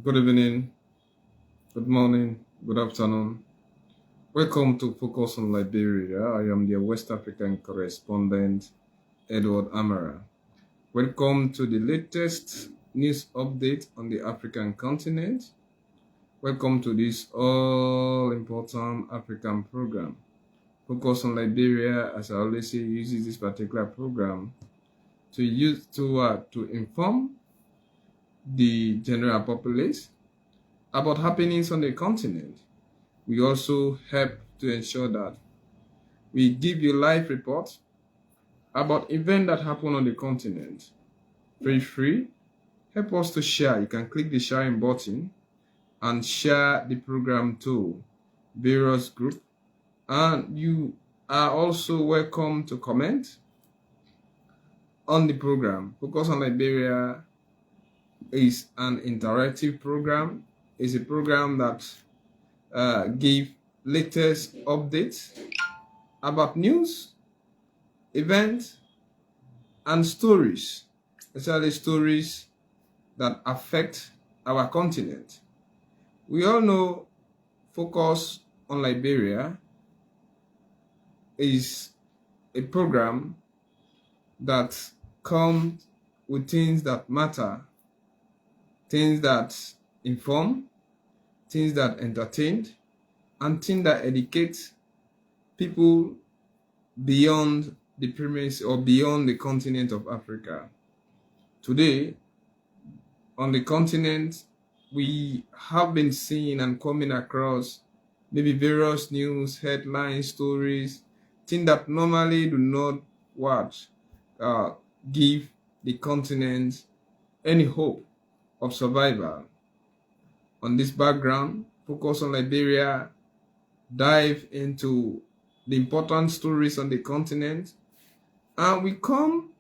Good evening, good morning, good afternoon. Welcome to Focus on Liberia. I am the West African correspondent, Edward Amara. Welcome to the latest news update on the African continent. Welcome to this all important African program. Focus on Liberia, as I always say, uses this particular program to inform the general populace about happenings on the continent. We also help to ensure that we give you live reports about events that happen on the continent. Very free. Help us to share. You can click the sharing button and share the program to various groups. And you are also welcome to comment on the program. Focus on Liberia is an interactive program. It's a program that gives latest updates about news, events, and stories, especially stories that affect our continent. We all know Focus on Liberia is a program that comes with things that matter, things that inform, things that entertain, and things that educate people beyond the premise or beyond the continent of Africa. Today, on the continent, we have been seeing and coming across maybe various news, headlines, stories, things that normally do not what give the continent any hope of survival. On this background, Focus on Liberia dive into the important stories on the continent, and we come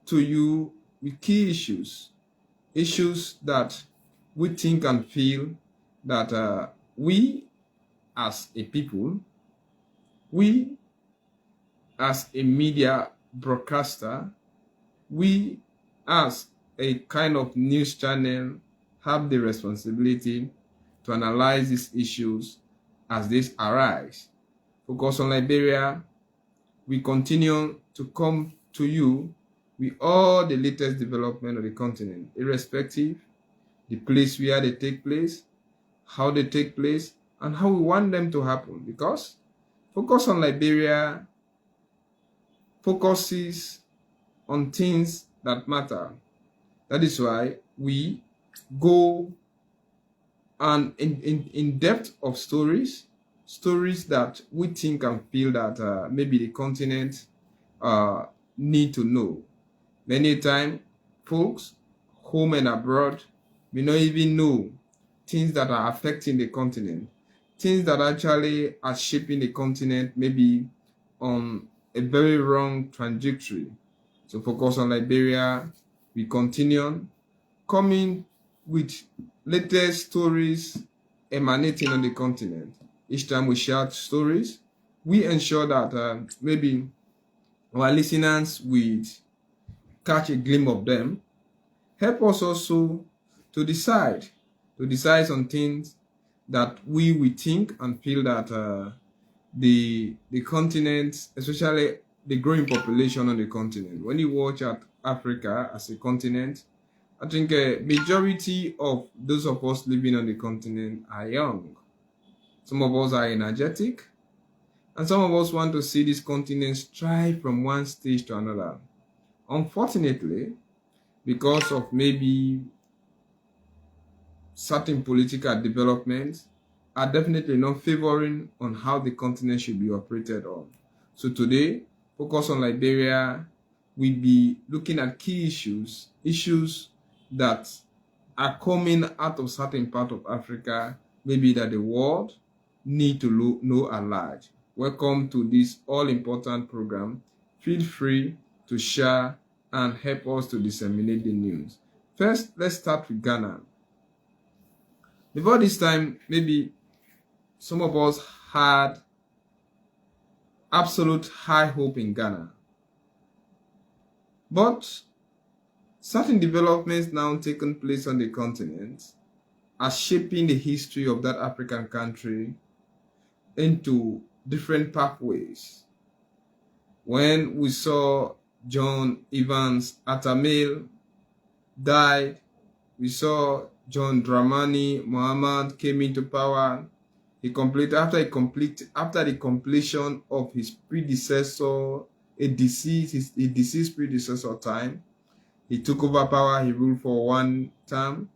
to you with key issues that we think and feel that we as a people, we as a media broadcaster, we as a kind of news channel have the responsibility to analyze these issues as these arise. Focus on Liberia, we continue to come to you with all the latest development of the continent, irrespective the place where they take place, how they take place, and how we want them to happen. Because Focus on Liberia focuses on things that matter. That is why we go and in depth of stories that we think and feel that maybe the continent need to know. Many times, folks, home and abroad, may not even know things that are affecting the continent, things that actually are shaping the continent, maybe on a very wrong trajectory. So Focus on Liberia, we continue coming with latest stories emanating on the continent. Each time we share stories, we ensure that maybe our listeners will catch a glimpse of them. Help us also to decide on things that we will think and feel that the continent, especially the growing population on the continent. When you watch at Africa as a continent, I think a majority of those of us living on the continent are young. Some of us are energetic, and some of us want to see this continent strive from one stage to another. Unfortunately, because of maybe certain political developments, are definitely not favoring on how the continent should be operated on. So today, Focus on Liberia, we'll be looking at key issues that are coming out of certain part of Africa, maybe that the world need to know at large. Welcome to this all-important program. Feel free to share and help us to disseminate the news. First, let's start with Ghana. Before this time, maybe some of us had absolute high hope in Ghana. But certain developments now taking place on the continent as shaping the history of that African country into different pathways. When we saw John Evans Atamil died, we saw John Dramani Muhammad came into power. He completed after the completion of his predecessor, a deceased predecessor time. He took over power. He ruled for one term,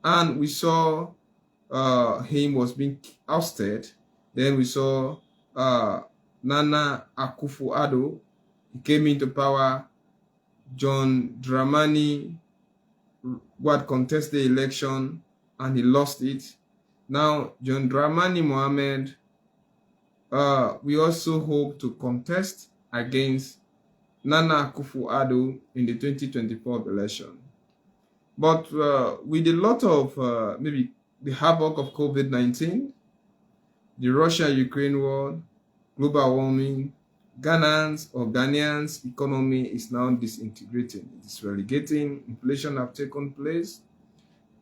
and we saw him was being ousted. Then we saw Nana Akufo-Addo. He came into power. John Dramani would contest the election and he lost it. Now, John Dramani Mohammed, we also hope to contest against Nana Akufo-Addo in the 2024 election. But with a lot of maybe the havoc of COVID-19, the Russia-Ukraine war, global warming, Ghanaians' economy is now disintegrating. It is relegating, inflation have taken place,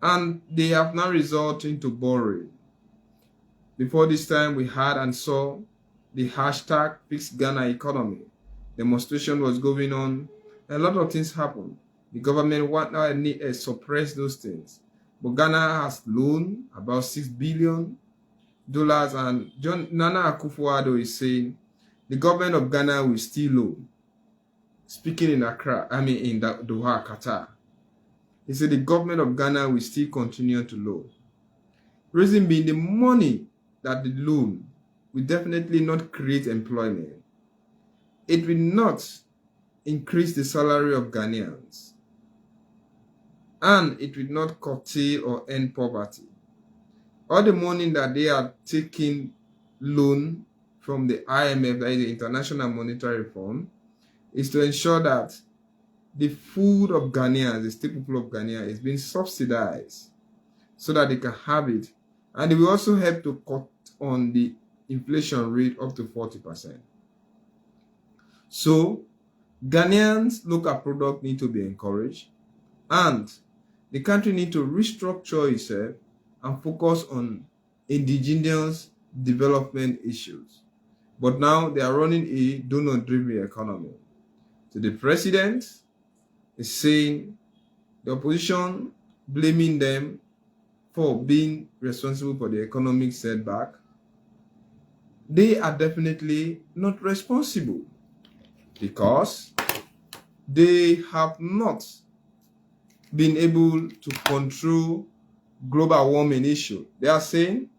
and they have now resorted to borrowing. Before this time, we had and saw the hashtag Fix Ghana Economy. Demonstration was going on. A lot of things happened. The government want now suppress those things. But Ghana has loaned about $6 billion, and Nana Akufo-Addo is saying the government of Ghana will still loan. Speaking in Accra, in Doha, Qatar. He said the government of Ghana will still continue to loan. Reason being, the money that the loan will definitely not create employment. It will not increase the salary of Ghanaians. And it will not curtail or end poverty. All the money that they are taking loan from the IMF, that is the International Monetary Fund, is to ensure that the food of Ghanaians, the staple food of Ghanaians, is being subsidized so that they can have it. And it will also help to cut on the inflation rate up to 40%. So, Ghanaians' local product need to be encouraged, and the country need to restructure itself and focus on indigenous development issues. But now they are running a donor-driven economy. So the president is saying the opposition blaming them for being responsible for the economic setback. They are definitely not responsible because they have not been able to control global warming issue. They are saying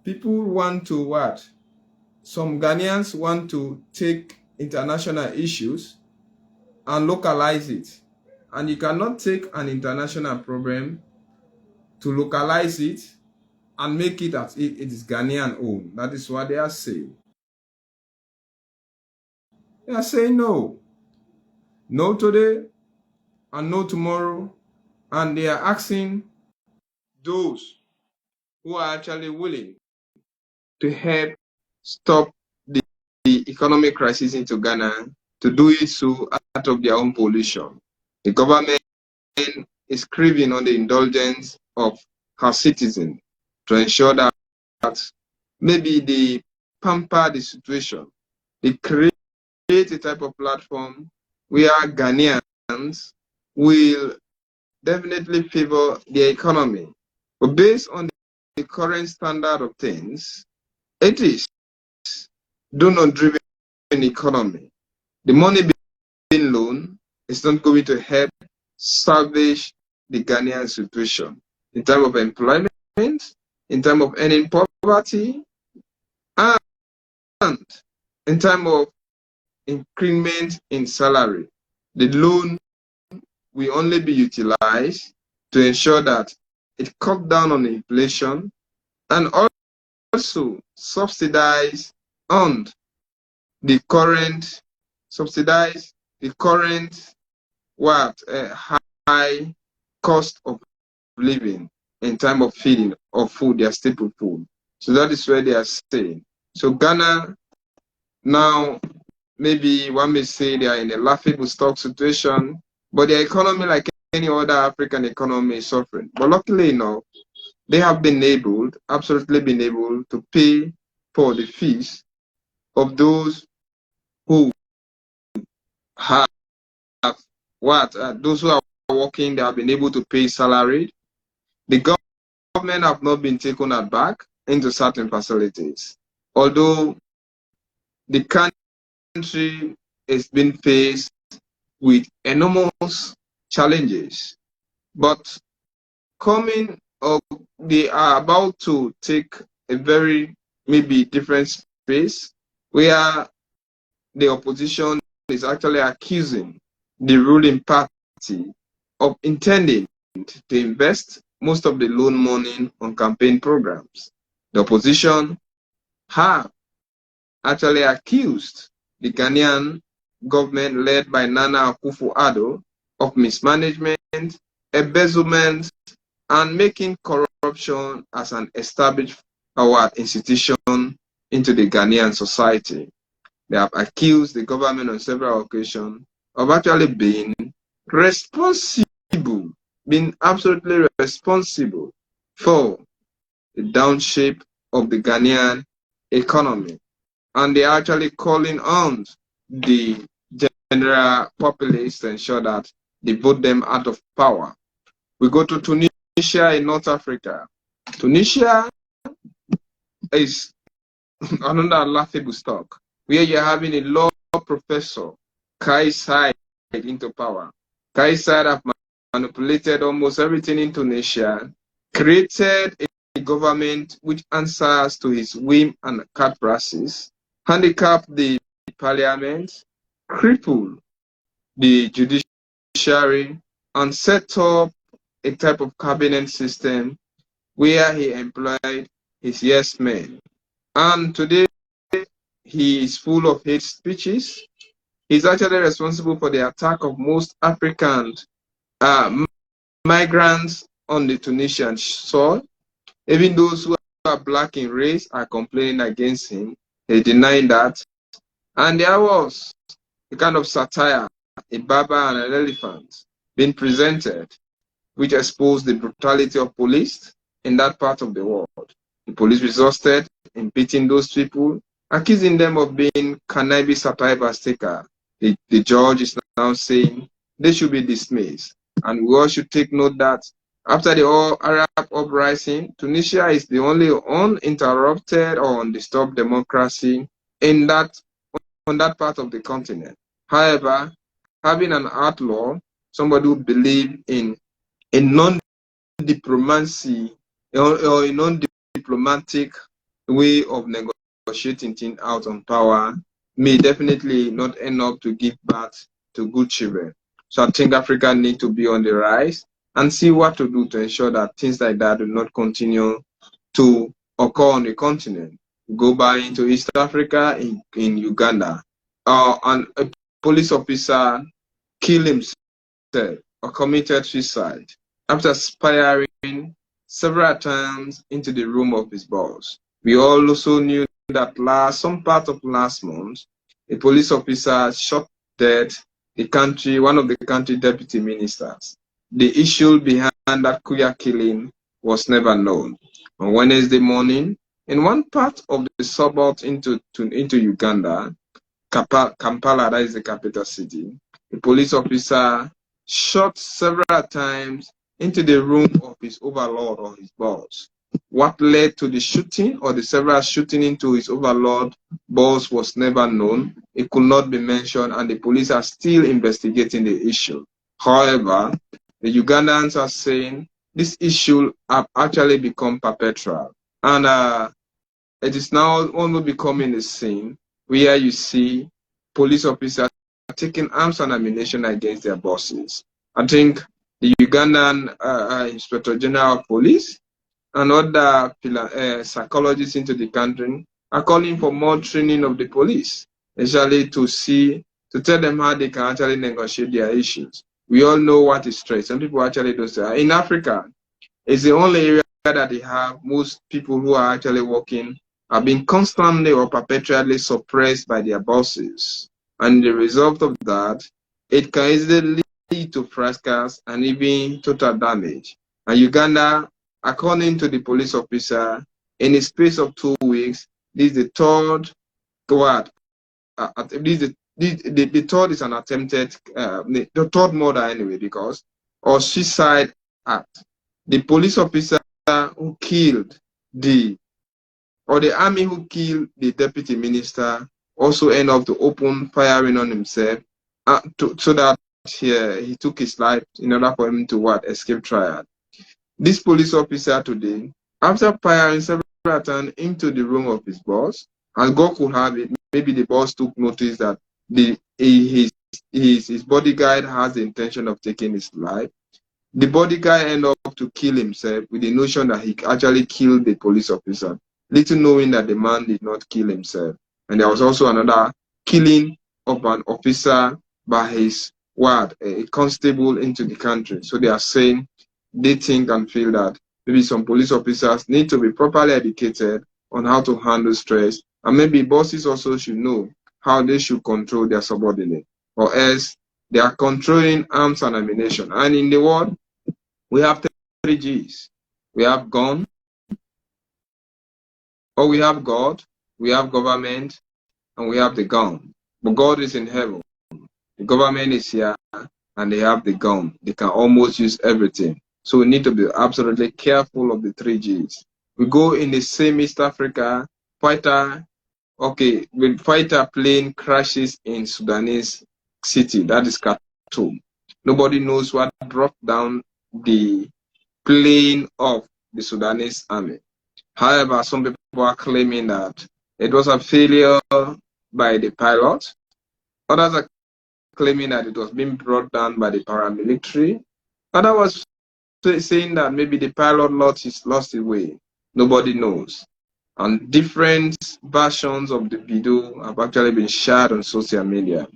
people want to what? Some Ghanaians want to take international issues and localize it. And you cannot take an international problem to localize it and make it as if it is Ghanaian owned. That is what they are saying. They are saying no. No today and no tomorrow. And they are asking those who are actually willing to help stop the economic crisis into Ghana to do it so out of their own pollution. The government is craving on the indulgence of her citizens to ensure that maybe they pamper the situation. They create a type of platform where Ghanaians will definitely favor their economy. But based on the current standard of things, it is donor-driven economy. The money being loaned is not going to help salvage the Ghanaian situation in terms of employment, in terms of ending poverty, and in terms of increment in salary. The loan will only be utilized to ensure that it cuts down on inflation and also subsidize on the current high cost of living in terms of feeding or food, their staple food. So that is where they are saying. So Ghana now, maybe one may say they are in a laughable stock situation, but their economy, like any other African economy, is suffering. But luckily enough, they have been able, absolutely been able to pay for the fees of those who have those who are working. They have been able to pay salary. The government have not been taken aback into certain facilities, although the country has been faced with enormous challenges. But coming up, they are about to take a very maybe different space where the opposition is actually accusing the ruling party of intending to invest most of the loan money on campaign programs. The opposition have actually accused the Ghanaian government led by Nana Akufo-Addo of mismanagement, embezzlement, and making corruption as an established power institution into the Ghanaian society. They have accused the government on several occasions of actually being responsible, being absolutely responsible for the downshape of the Ghanaian economy. And they are actually calling on the general populace to ensure that they vote them out of power. We go to Tunisia in North Africa. Tunisia is another laughable stock, where you're having a law professor, Kai Said, into power. Kai Said have manipulated almost everything in Tunisia, created a government which answers to his whim and caprices, handicapped the parliament, crippled the judiciary, and set up a type of cabinet system where he employed his yes men. And today, he is full of hate speeches. He's actually responsible for the attack of most African migrants on the Tunisian soil. Even those who are black in race are complaining against him. He's denying that. And there was a kind of satire, a barber and an elephant, being presented, which exposed the brutality of police in that part of the world. The police resorted in beating those people, accusing them of being cannabis sativa taker. The judge is now saying they should be dismissed. And we all should take note that after the all Arab uprising, Tunisia is the only uninterrupted or undisturbed democracy on that part of the continent. However, having an outlaw, somebody who believes in a non-diplomacy or a non-diplomatic way of negotiating things out on power, may definitely not end up to give birth to good children. So I think Africa need to be on the rise and see what to do to ensure that things like that do not continue to occur on the continent. Go by into East Africa in Uganda. And a police officer killed himself or committed suicide after firing several times into the room of his boss. We also knew that some part of last month, a police officer shot dead one of the country deputy ministers. The issue behind that Kuya killing was never known. On Wednesday morning, in one part of the suburbs into Uganda, Kampala, that is the capital city, a police officer shot several times into the room of his overlord or his boss. What led to the shooting or the several shooting into his overlord boss was never known. It could not be mentioned, and the police are still investigating the issue. However, the Ugandans are saying this issue have actually become perpetual, and it is now only becoming a scene where you see police officers taking arms and ammunition against their bosses. I think the Ugandan Inspector General of Police and other psychologists into the country are calling for more training of the police, especially to tell them how they can actually negotiate their issues. We all know what is stress. Some people actually don't say. In Africa, it's the only area that they have most people who are actually working are being constantly or perpetually suppressed by their bosses. And the result of that, it can easily lead to fracas and even total damage. And Uganda according to the police officer, in a space of 2 weeks, this is the third what? The third is an attempted, the third murder anyway, because or suicide act. The police officer who killed the army who killed the deputy minister also end up to open firing on himself, so that he took his life in order for him to escape trial. This police officer today, after firing several times into the room of his boss, and God could have it, maybe the boss took notice that his bodyguard has the intention of taking his life. The bodyguard ended up to kill himself with the notion that he actually killed the police officer, little knowing that the man did not kill himself. And there was also another killing of an officer by his a constable into the country. So they are saying they think and feel that maybe some police officers need to be properly educated on how to handle stress, and maybe bosses also should know how they should control their subordinate, or else they are controlling arms and ammunition. And in the world, we have 3 G's. We have gun, or we have God, we have government, and we have the gun. But God is in heaven. The government is here, and they have the gun. They can almost use everything. So we need to be absolutely careful of the 3 G's. We go in the same East Africa, when fighter plane crashes in Sudanese city, that is Khartoum. Nobody knows what dropped down the plane of the Sudanese army. However, some people are claiming that it was a failure by the pilot. Others are claiming that it was being brought down by the paramilitary. Others was saying that maybe the pilot lost his way. Nobody knows. And different versions of the video have actually been shared on social media.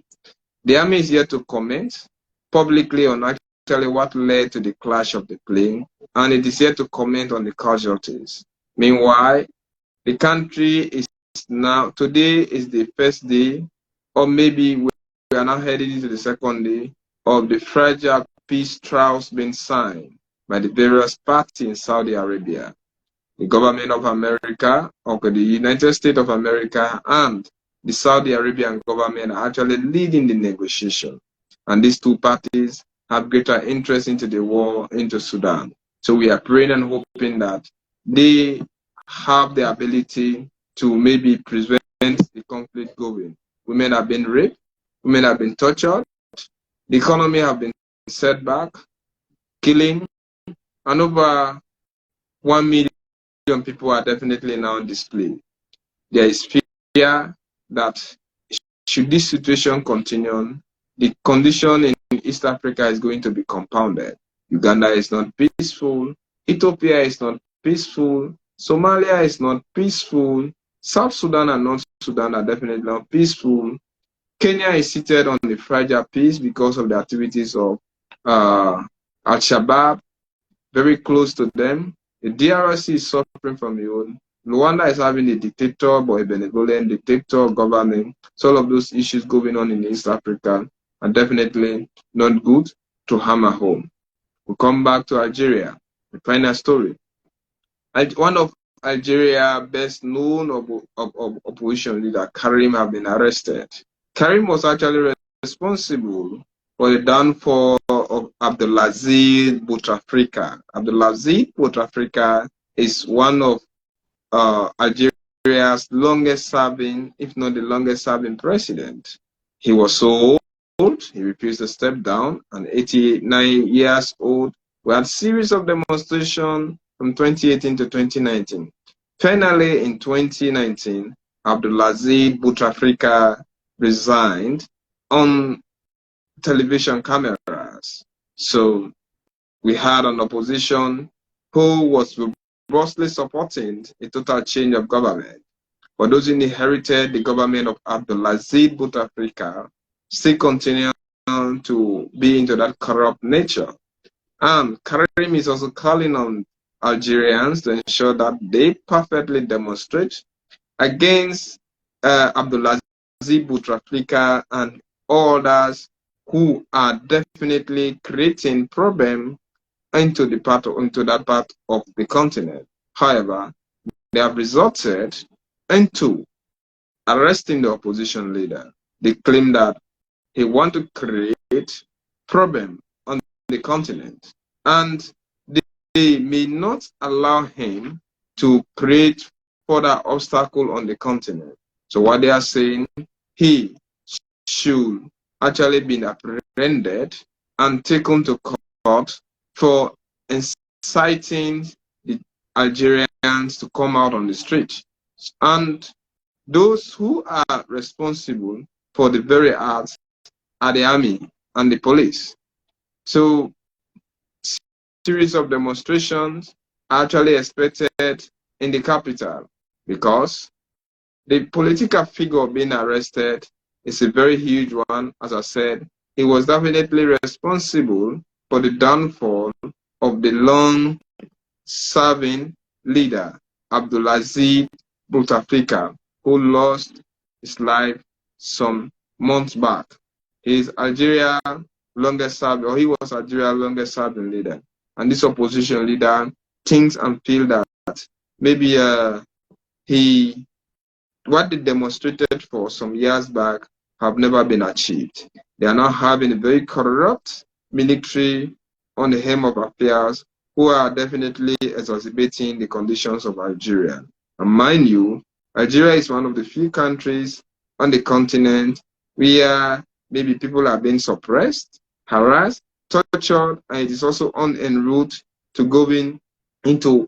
The army is yet to comment publicly on actually what led to the crash of the plane, and it is yet to comment on the casualties. Meanwhile, the country is now, today is the first day, or maybe we are now heading into the second day of the fragile peace trials being signed by the various parties in Saudi Arabia. The government of America, the United States of America, and the Saudi Arabian government are actually leading the negotiation. And these 2 parties have greater interest into the war into Sudan. So we are praying and hoping that they have the ability to maybe prevent the conflict going. Women have been raped, women have been tortured, the economy have been set back, killing, and over 1 million people are definitely now on display. There is fear that should this situation continue, the condition in East Africa is going to be compounded. Uganda is not peaceful, Ethiopia is not peaceful, Somalia is not peaceful, South Sudan and North Sudan are definitely not peaceful. Kenya is seated on the fragile peace because of the activities of Al-Shabaab, very close to them. The DRC is suffering from the own. Rwanda is having a dictator, but a benevolent dictator governing. So all of those issues going on in East Africa are definitely not good to hammer home. We come back to Algeria. We find a story. One of Algeria's best known opposition leader, Karim, have been arrested. Karim was actually responsible for the downfall of Abdelaziz Bouteflika. Abdelaziz Bouteflika is one of Algeria's longest serving, if not the longest serving president. He was so old, he refused to step down, and 89 years old. We had a series of demonstrations from 2018 to 2019. Finally, in 2019, Abdelaziz Bouteflika resigned on television cameras. So we had an opposition who was robustly supporting a total change of government. But those who inherited the government of Abdelaziz Bouteflika still continue to be into that corrupt nature. And Karim is also calling on Algerians to ensure that they perfectly demonstrate against Abdelaziz Bouteflika and others who are definitely creating problem into that part of the continent. However, they have resulted into arresting the opposition leader. They claim that he wants to create problem on the continent, and they may not allow him to create further obstacle on the continent. So what they are saying, he should actually be apprehended and taken to court for inciting the Algerians to come out on the street. And those who are responsible for the very acts are the army and the police. So series of demonstrations are actually expected in the capital because the political figure being arrested is a very huge one. As I said, he was definitely responsible for the downfall of the long-serving leader, Abdulaziz Bouteflika, who lost his life some months back. He is Algeria's longest serving, or he was Algeria's longest serving leader. And this opposition leader thinks and feels that maybe what they demonstrated for some years back have never been achieved. They are now having a very corrupt military on the helm of affairs who are definitely exacerbating the conditions of Algeria. And mind you, Algeria is one of the few countries on the continent where maybe people are being suppressed, harassed, tortured, and it is also en route to going into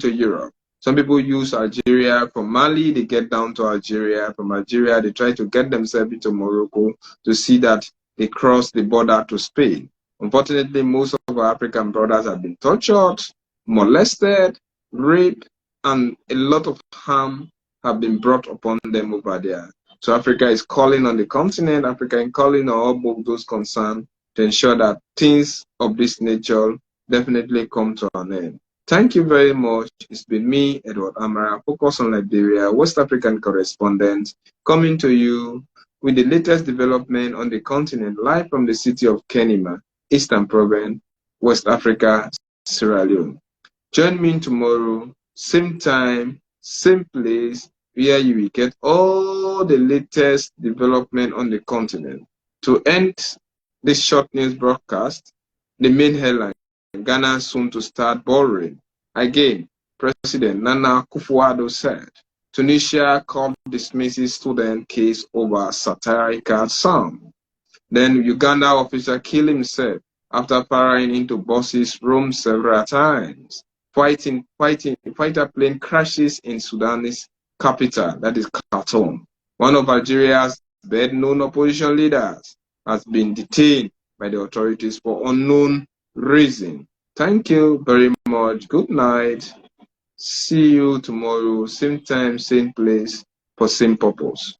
Europe. Some people use Algeria from Mali, they get down to Algeria. From Algeria, they try to get themselves into Morocco to see that they cross the border to Spain. Unfortunately, most of our African brothers have been tortured, molested, raped, and a lot of harm have been brought upon them over there. So Africa is calling on the continent, Africa is calling on all those concerned to ensure that things of this nature definitely come to an end. Thank you very much. It's been me, Edward Amara, Focus on Liberia, West African correspondent, coming to you with the latest development on the continent, live from the city of Kenema, Eastern Province, West Africa, Sierra Leone. Join me tomorrow, same time, same place, where you will get all the latest development on the continent. To end this short news broadcast, the main headline: Ghana soon to start borrowing. Again, President Nana Akufo-Addo said, Tunisia court dismisses student case over satirical song. Then Uganda officer killed himself after firing into buses roam several times. Fighter plane crashes in Sudanese capital, that is Khartoum. One of Algeria's best-known opposition leaders has been detained by the authorities for unknown reason. Thank you very much. Good night. See you tomorrow, same time, same place, for same purpose.